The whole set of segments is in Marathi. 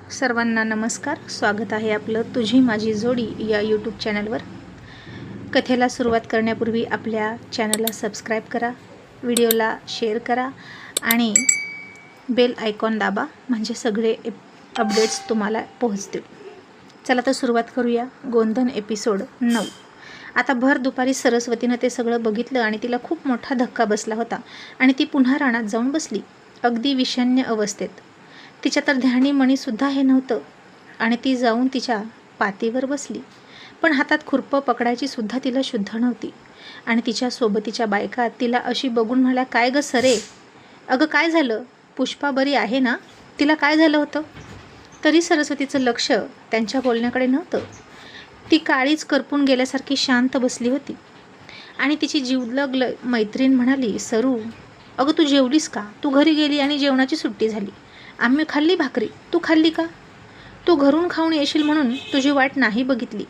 सर्वांना नमस्कार. स्वागत आहे आपलं तुझी माझी जोडी या यूट्यूब चॅनलवर. कथेला सुरुवात करण्यापूर्वी आपल्या चॅनलला सबस्क्राईब करा, व्हिडिओला शेअर करा आणि बेल आयकॉन दाबा, म्हणजे सगळे अपडेट्स तुम्हाला पोहोचतील. चला तर सुरुवात करूया. गोंधन एपिसोड 9. आता भर दुपारी सरस्वतीनं ते सगळं बघितलं आणि तिला खूप मोठा धक्का बसला होता आणि ती पुन्हा रानात जाऊन बसली, अगदी विषण्ण अवस्थेत. तिच्या तर ध्यानी मणीसुद्धा हे नव्हतं आणि ती जाऊन तिच्या पातीवर बसली, पण हातात खुरपं पकडायची सुद्धा तिला शुद्ध नव्हती. आणि तिच्या सोबतीच्या बायका तिला अशी बघून म्हणाल्या, काय गं सरे, अगं काय झालं, पुष्पा बरी आहे ना, तिला काय झालं होतं? तरी सरस्वतीचं लक्ष त्यांच्या बोलण्याकडे नव्हतं. ती काळीच करपून गेल्यासारखी शांत बसली होती आणि तिची जीवलग मैत्रीण म्हणाली, सरू अगं तू जेवलीस का? तू घरी गेली आणि जेवणाची सुट्टी झाली. आम्ही खाल्ली भाकरी, तू खाल्ली का? तू घरून खाऊन येशील म्हणून तुझी वाट नाही बघितली.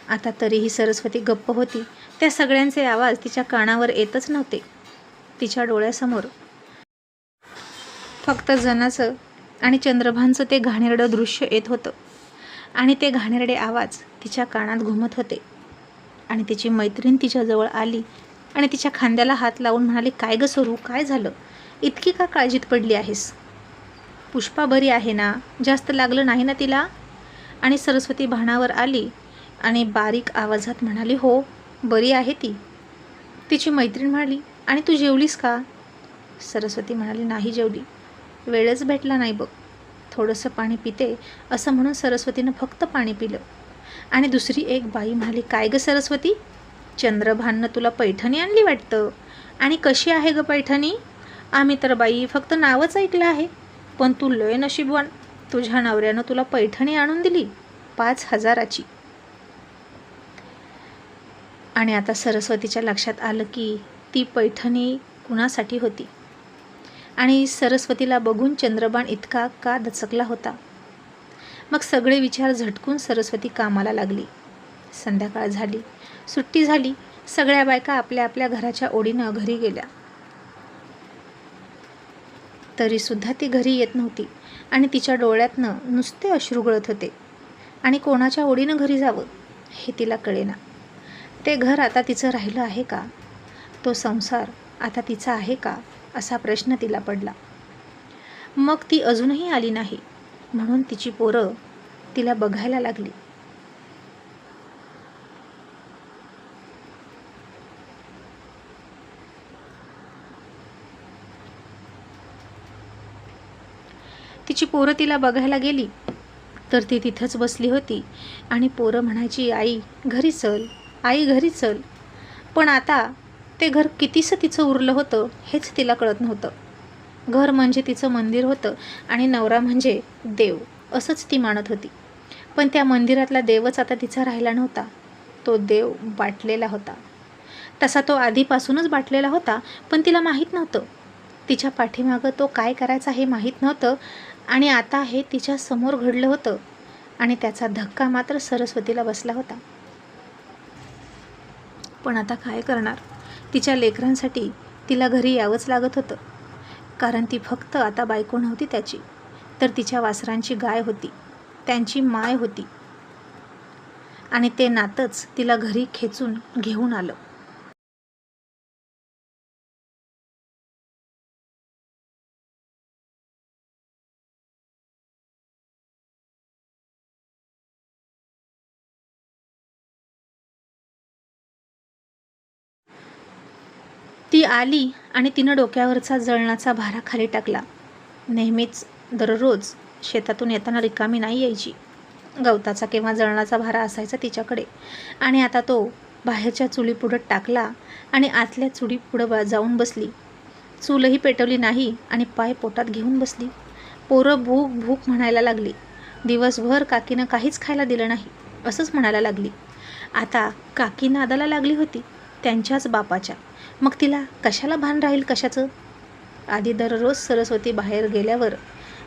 आता तरीही सरस्वती गप्प होती. त्या सगळ्यांचे आवाज तिच्या कानावर येतच नव्हते. तिच्या डोळ्यासमोर फक्त जनाचं आणि चंद्रभानचं ते घाणेरडं दृश्य येत होतं आणि ते घाणेरडे आवाज तिच्या कानात घुमत होते. आणि तिची मैत्रीण तिच्याजवळ आली आणि तिच्या खांद्याला हात लावून म्हणाली, काय गं सरू, काय झालं, इतकी का काळजीत पडली आहेस? पुष्पा बरी आहे ना, जास्त लागलं नाही ना तिला? आणि सरस्वती भानावर आली आणि बारीक आवाजात म्हणाली, हो बरी आहे ती. तिची मैत्रीण म्हणाली, आणि तू जेवलीस का? सरस्वती म्हणाली, नाही जेवली, वेळच भेटला नाही बघ, थोडंसं पाणी पिते, असं म्हणून सरस्वतीनं फक्त पाणी पिलं. आणि दुसरी एक बाई म्हणाली, काय गं सरस्वती, चंद्रभाननं तुला पैठणी आणली वाटतं, आणि कशी आहे गं पैठणी? आम्ही तर बाई फक्त नावच ऐकलं आहे, पण तू लय नशीबवान, तुझ्या नवऱ्यानं तुला पैठणी आणून दिली 5,000ची. आणि आता सरस्वतीच्या लक्षात आलं की ती पैठणी कुणासाठी होती आणि सरस्वतीला बघून चंद्रभान इतका का दचकला होता. मग सगळे विचार झटकून सरस्वती कामाला लागली. संध्याकाळ झाली, सुट्टी झाली, सगळ्या बायका आपल्या आपल्या घराच्या ओढीनं घरी गेल्या. तरीसुद्धा ती घरी येत नव्हती आणि तिच्या डोळ्यातनं नुसते अश्रू गळत होते. आणि कोणाच्या ओढीनं घरी जावं हे तिला कळेना. ते घर आता तिचं राहिलं आहे का? तो संसार आता तिचा आहे का? असा प्रश्न तिला पडला. मग ती अजूनही आली नाही, म्हणून तिची पोरं तिला बघायला लागली. तिची पोरं तिला बघायला गेली तर ती तिथंच बसली होती आणि पोरं म्हणायची, आई घरी चल, आई घरी चल. पण आता ते घर कितीसं तिचं उरलं होतं हेच तिला कळत नव्हतं. घर म्हणजे तिचं मंदिर होतं आणि नवरा म्हणजे देव, असंच ती मानत होती. पण त्या मंदिरातला देवच आता तिचा राहिला नव्हता. तो देव बाटलेला होता. तसा तो आधीपासूनच बाटलेला होता, पण तिला माहीत नव्हतं. तिच्या पाठीमागं तो काय करायचा हे माहीत नव्हतं आणि आता हे तिच्या समोर घडलं होतं आणि त्याचा धक्का मात्र सरस्वतीला बसला होता. पण आता काय करणार? तिच्या लेकरांसाठी तिला घरी यावंच लागत होतं, कारण ती फक्त आता बायको नव्हती त्याची, तर तिच्या वासरांची गाय होती, त्यांची माय होती. आणि ते नातंच तिला घरी खेचून घेऊन आलं. ती आली आणि तिनं डोक्यावरचा जळणाचा भारा खाली टाकला. नेहमीच दररोज शेतातून येताना रिकामी नाही यायची. गवताचा किंवा जळणाचा भारा असायचा तिच्याकडे आणि आता तो बाहेरच्या चुलीपुढं टाकला आणि आतल्या चुलीपुढं जाऊन बसली. चूलही पेटवली नाही आणि पाय पोटात घेऊन बसली. पोरं भूक भूक म्हणायला लागली. दिवसभर काकीनं काहीच खायला दिलं नाही असंच म्हणायला लागली. आता काकी नादाला लागली होती त्यांच्याच बापाच्या. मग तिला कशाला भान राहील कशाचं? आधी दररोज सरस्वती बाहेर गेल्यावर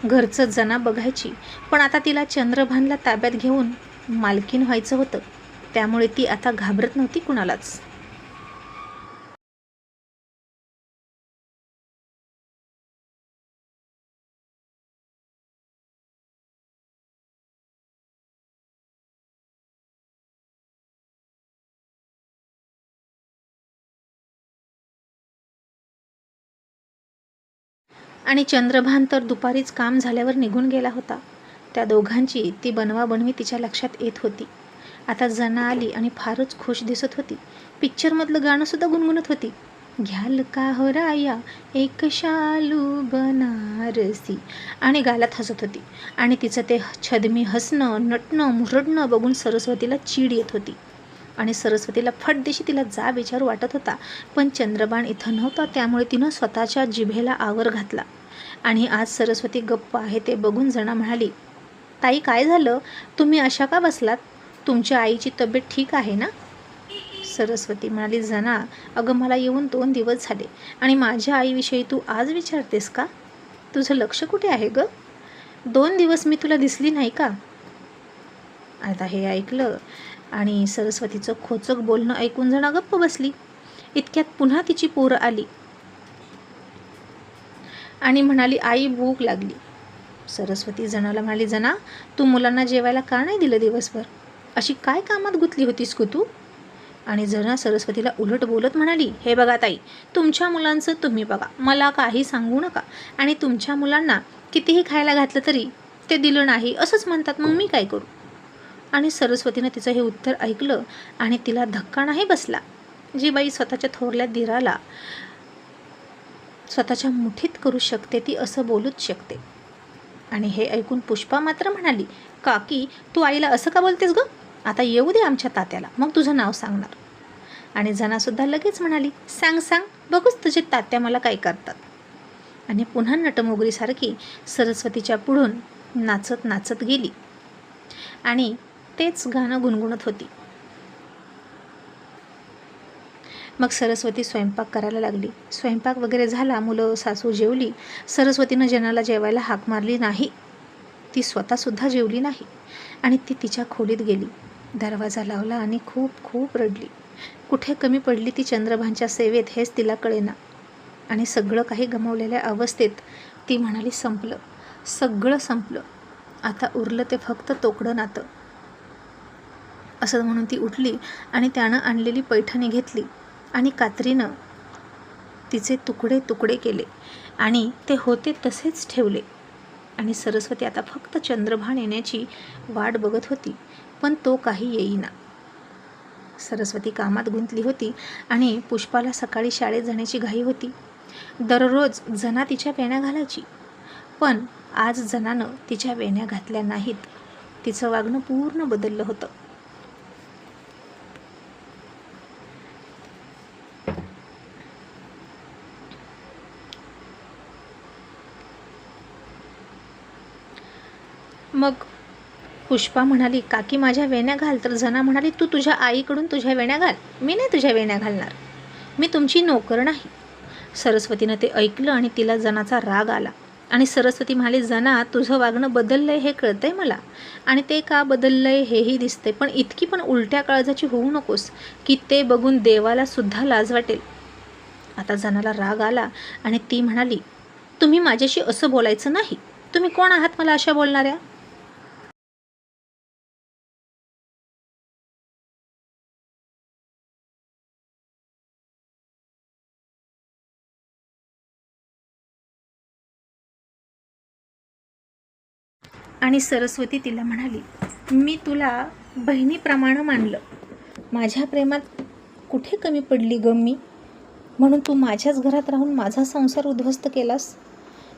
घरचं जना बघायची, पण आता तिला चंद्रभानला ताब्यात घेऊन मालकीण व्हायचं होतं. त्यामुळे ती आता घाबरत नव्हती कुणालाच. आणि चंद्रभान तर दुपारीच काम झाल्यावर निघून गेला होता. त्या दोघांची ती बनवाबनवी तिच्या लक्षात येत होती. आता जना आली आणि फारच खुश दिसत होती. पिक्चरमधलं गाणंसुद्धा गुणगुणत होती. घ्याल का हो राया एक शालू बनारसी, आणि गालात हसत होती. आणि तिचं ते छदमी हसणं, नटणं, मुरडणं बघून सरस्वतीला चीड येत होती. आणि सरस्वतीला फटदिशी तिला जा विचारू वाटत होता, पण चंद्रभान इथं नव्हता. त्यामुळे तिनं स्वतःच्या जिभेला आवर घातला. आणि आज सरस्वती गप्प आहे ते बघून जना म्हणाली, ताई काय झालं, तुम्ही अशा का बसलात? तुमच्या आईची तब्येत ठीक आहे ना? सरस्वती म्हणाली, जना अगं मला येऊन 2 दिवस झाले आणि माझ्या आईविषयी तू आज विचारतेस का? तुझं लक्ष कुठे आहे ग? 2 दिवस मी तुला दिसली नाही का? आता हे ऐकलं आणि सरस्वतीचं खोचक बोलणं ऐकून जना गप्प बसली. इतक्यात पुन्हा तिची पोर आली आणि म्हणाली, आई भूक लागली. सरस्वती जनाला म्हणाली, जना तू मुलांना जेवायला का नाही दिलं दिवसभर? अशी काय कामात गुंतली होतीस गं तू? आणि जना सरस्वतीला उलट बोलत म्हणाली, हे बघा ताई, तुमच्या मुलांचं तुम्ही बघा, मला काही सांगू नका. आणि तुमच्या मुलांना कितीही खायला घातलं तरी ते दिलं नाही असंच म्हणतात, मग मी काय करू? आणि सरस्वतीनं तिचं हे उत्तर ऐकलं आणि तिला धक्का नाही बसला. जी बाई स्वतःच्या थोरल्या दिराला स्वतःच्या मुठीत करू शकते ती असं बोलूच शकते. आणि हे ऐकून पुष्पा मात्र म्हणाली, काकी तू आईला असं का बोलतेस ग? आता येऊ दे आमच्या तात्याला, मग तुझं नाव सांगणार. आणि जनासुद्धा लगेच म्हणाली, सांग सांग बघूच तुझे तात्या मला काय करतात. आणि पुन्हा नटमोगरीसारखी सरस्वतीच्या पुढून नाचत नाचत गेली आणि तेच गाणं गुणगुणत होती. मग सरस्वती स्वयंपाक करायला लागली. स्वयंपाक वगैरे झाला, मुलं सासू जेवली. सरस्वतीनं जनाला जेवायला हाक मारली नाही. ती स्वतःसुद्धा जेवली नाही आणि ती तिच्या खोलीत गेली. दरवाजा लावला आणि खूप खूप रडली. कुठे कमी पडली ती चंद्रभानच्या सेवेत हेच तिला कळेना. आणि सगळं काही गमावलेल्या अवस्थेत ती म्हणाली, संपलं, सगळं संपलं, आता उरलं ते फक्त तोकडं नातं. असं म्हणून ती उठली आणि त्यानं आणलेली पैठणी घेतली आणि कात्रीनं तिचे तुकडे तुकडे केले आणि ते होते तसेच ठेवले. आणि सरस्वती आता फक्त चंद्रभान येण्याची वाट बघत होती, पण तो काही येईना. सरस्वती कामात गुंतली होती आणि पुष्पाला सकाळी शाळेत जाण्याची घाई होती. दररोज जना तिच्या वेण्या घालायची, पण आज जनानं तिच्या वेण्या घातल्या नाहीत. तिचं वागणं पूर्ण बदललं होतं. मग पुष्पा म्हणाली, काकी माझ्या वेण्या घाल. तर जना म्हणाली, तू तुझ्या आईकडून तुझ्या वेण्या घाल, मी नाही तुझ्या वेण्या घालणार, मी तुमची नोकर नाही. सरस्वतीनं ते ऐकलं आणि तिला जनाचा राग आला. आणि सरस्वती म्हणाली, जना तुझं वागणं बदललंय हे कळतंय मला, आणि ते का बदललंय हेही दिसतंय, पण इतकी पण उलट्या काळजाची होऊ नकोस की ते बघून देवाला सुद्धा लाज वाटेल. आता जनाला राग आला आणि ती म्हणाली, तुम्ही माझ्याशी असं बोलायचं नाही, तुम्ही कोण आहात मला अशा बोलणाऱ्या? आणि सरस्वती तिला म्हणाली, मी तुला बहिणीप्रमाणे मानलं, माझ्या प्रेमात कुठे कमी पडली ग मी? म्हणून तू माझ्याच घरात राहून माझा संसार उद्ध्वस्त केलास.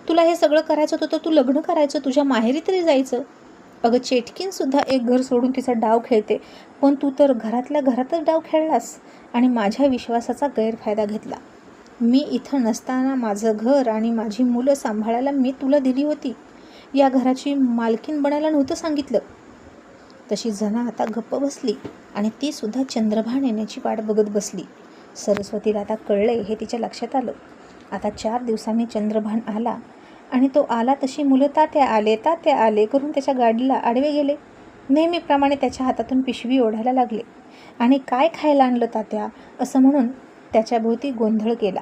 तुला हे सगळं करायचं होतं तर तू लग्न करायचं, तुझ्या माहेरी तरी जायचं. अगं चेटकीनसुद्धा एक घर सोडून तिचा डाव खेळते, पण तू तर घरातल्या घरातच डाव खेळलास आणि माझ्या विश्वासाचा गैरफायदा घेतला. मी इथं नसताना माझं घर आणि माझी मुलं सांभाळायला मी तुला दिली होती, या घराची मालकीण बनायला नव्हतं सांगितलं. तशी जना आता गप्प बसली आणि ती सुद्धा चंद्रभान येण्याची वाट बघत बसली. सरस्वतीला आता कळले हे तिच्या लक्षात आलं. आता 4 दिवसांनी चंद्रभान आला आणि तो आला तशी मुलं तात्या आले करून त्याच्या गाडीला आडवे गेले. नेहमीप्रमाणे त्याच्या हातातून पिशवी ओढायला लागले आणि काय खायला आणलं तात्या असं म्हणून त्याच्याभोवती गोंधळ केला.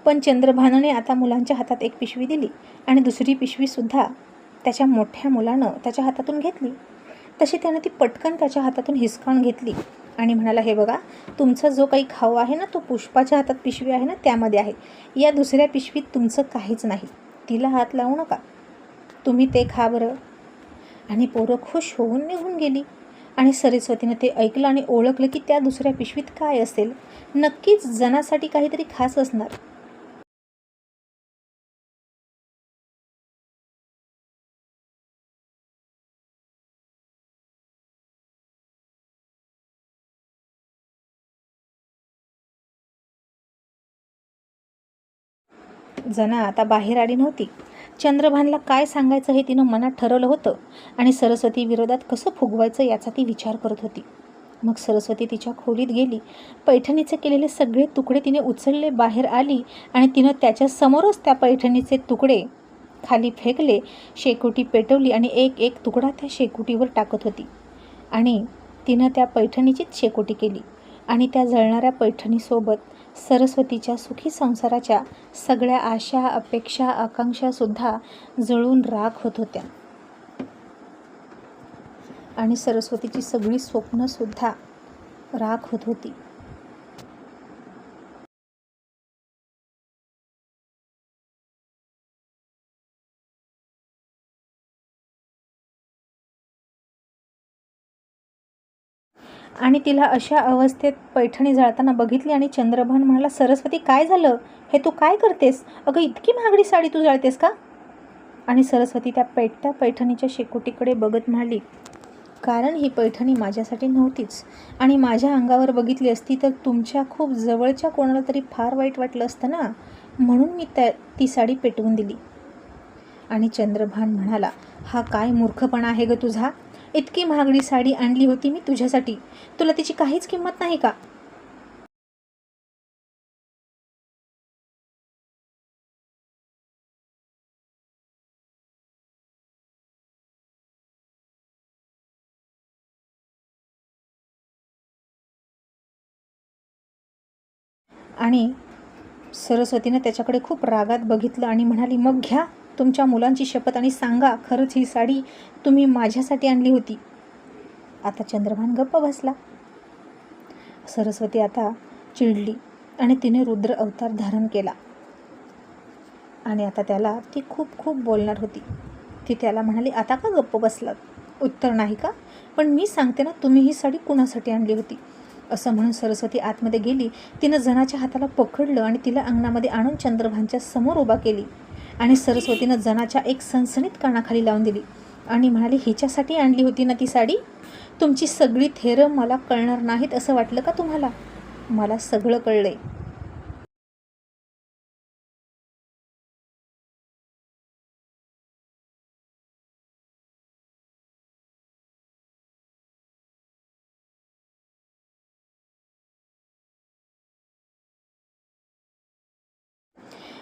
पण चंद्रभानने आता मुलांच्या हातात एक पिशवी दिली आणि दुसरी पिशवीसुद्धा त्याच्या मोठ्या मुलानं त्याच्या हातातून घेतली. तशी त्यानं ती पटकन त्याच्या हातातून हिसकावून घेतली आणि म्हणाला, हे बघा, तुमचा जो काही खाऊ आहे ना तो पुष्पाच्या हातात पिशवी आहे ना त्यामध्ये आहे. या दुसऱ्या पिशवीत तुमचं काहीच नाही. तिला हात लावू नका. तुम्ही ते खा बरं. आणि पोरं खुश होऊन निघून गेली. आणि सरस्वतीनं ते ऐकलं आणि ओळखलं की त्या दुसऱ्या पिशवीत काय असेल. नक्कीच जनासाठी काहीतरी खास असणार. जना आता बाहेर आली नव्हती. चंद्रभानला काय सांगायचं हे तिनं मनात ठरवलं होतं आणि सरस्वती विरोधात कसं फुगवायचं याचा ती विचार करत होती. मग सरस्वती तिच्या खोलीत गेली. पैठणीचे केलेले सगळे तुकडे तिने उचलले, बाहेर आली आणि तिनं त्याच्यासमोरच त्या पैठणीचे तुकडे खाली फेकले. शेकोटी पेटवली आणि एक एक तुकडा त्या शेकोटीवर टाकत होती. आणि तिनं त्या पैठणीचीच शेकोटी केली आणि त्या जळणाऱ्या पैठणीसोबत सरस्वतीच्या सुखी संसाराच्या सगळ्या आशा, अपेक्षा, आकांक्षासुद्धा जळून राख होत होत्या. आणि सरस्वतीची सगळी स्वप्नंसुद्धा राख होत होती. आणि तिला अशा अवस्थेत पैठणी जळताना बघितली आणि चंद्रभान म्हणाला, सरस्वती काय झालं? हे तू काय करतेस? अगं, इतकी महागडी साडी तू जळतेस का? आणि सरस्वती त्या पेटत्या पैठणीच्या शेकोटीकडे बघत म्हणाली, कारण ही पैठणी माझ्यासाठी नव्हतीच आणि माझ्या अंगावर बघितली असती तर तुमच्या खूप जवळच्या कोणाला तरी फार वाईट वाटलं असतं ना, म्हणून मी ती साडी पेटवून दिली. आणि चंद्रभान म्हणाला, हा काय मूर्खपणा आहे ग तुझा? इतकी महागडी साडी आणली होती मी तुझ्यासाठी, तुला तिची काहीच किंमत नाही का? आणि सरस्वतीनं त्याच्याकडे खूप रागात बघितलं आणि म्हणाली, मग घ्या तुमच्या मुलांची शपथ आणि सांगा खरंच ही साडी तुम्ही माझ्यासाठी आणली होती. आता चंद्रभान गप्प बसला. सरस्वती आता चिडली आणि तिने रुद्र अवतार धारण केला आणि आता त्याला ती खूप खूप बोलणार होती. ती त्याला म्हणाली, आता का गप्प बसलात? उत्तर नाही का? पण मी सांगते ना, तुम्ही ही साडी कुणासाठी आणली होती? असं म्हणून सरस्वती आतमध्ये गेली. तिनं जनाच्या हाताला पकडलं आणि तिला अंगणामध्ये आणून चंद्रभानच्या समोर उभा केली आणि सरस्वतीनं जनाच्या एक सणसणीत कानाखाली लावून दिली आणि म्हणाली, हिच्यासाठी आणली होती ना ती साडी? तुमची सगळी थेरं मला कळणार नाहीत असं वाटलं का तुम्हाला? मला सगळं कळलंय.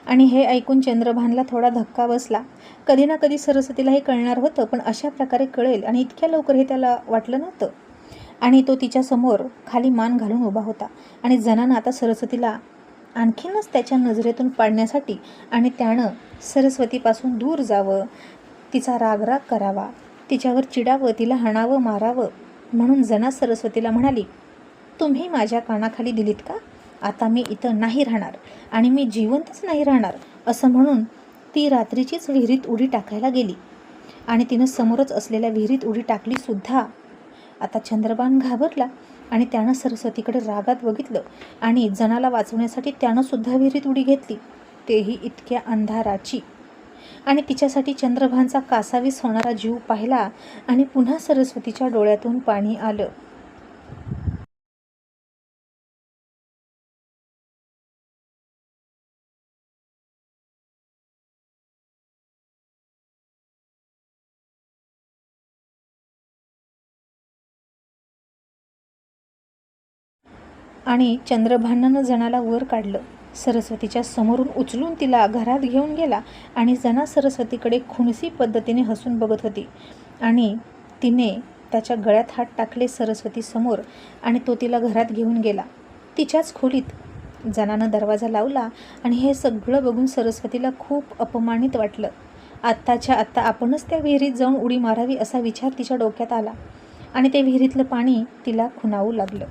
आणि हे ऐकून चंद्रभानला थोडा धक्का बसला. कधी ना कधी सरस्वतीला हे कळणार होतं, पण अशा प्रकारे कळेल आणि इतक्या लवकर हे त्याला वाटलं नव्हतं. आणि तो तिच्यासमोर खाली मान घालून उभा होता आणि जनानं आता सरस्वतीला आणखीनच त्याच्या नजरेतून पाडण्यासाठी आणि त्यानं सरस्वतीपासून दूर जावं, तिचा रागराग करावा, तिच्यावर चिडावं, तिला हाणावं, मारावं म्हणून जना सरस्वतीला म्हणाली, तुम्ही माझ्या कानाखाली दिलीत का? आता मी इथं नाही राहणार आणि मी जिवंतच नाही राहणार असं म्हणून ती रात्रीचीच विहिरीत उडी टाकायला गेली आणि तिनं समोरच असलेल्या विहिरीत उडी टाकलीसुद्धा. आता चंद्रभान घाबरला आणि त्यानं सरस्वतीकडे रागात बघितलं आणि जनाला वाचवण्यासाठी त्यानंसुद्धा विहिरीत उडी घेतली, तेही इतक्या अंधाराची. आणि तिच्यासाठी चंद्रभानचा कासावीस होणारा जीव पाहिला आणि पुन्हा सरस्वतीच्या डोळ्यातून पाणी आलं. आणि चंद्रभानानं जनाला वर काढलं. सरस्वतीच्या समोरून उचलून तिला घरात घेऊन गेला आणि जना सरस्वतीकडे खुणसी पद्धतीने हसून बघत होती आणि तिने त्याच्या गळ्यात हात टाकले सरस्वती समोर आणि तो तिला घरात घेऊन गेला. तिच्याच खोलीत जनानं दरवाजा लावला आणि हे सगळं बघून सरस्वतीला खूप अपमानित वाटलं. आत्ताच्या आत्ता आपणच त्या विहिरीत जाऊन उडी मारावी असा विचार तिच्या डोक्यात आला आणि ते विहिरीतलं पाणी तिला खुणावू लागलं.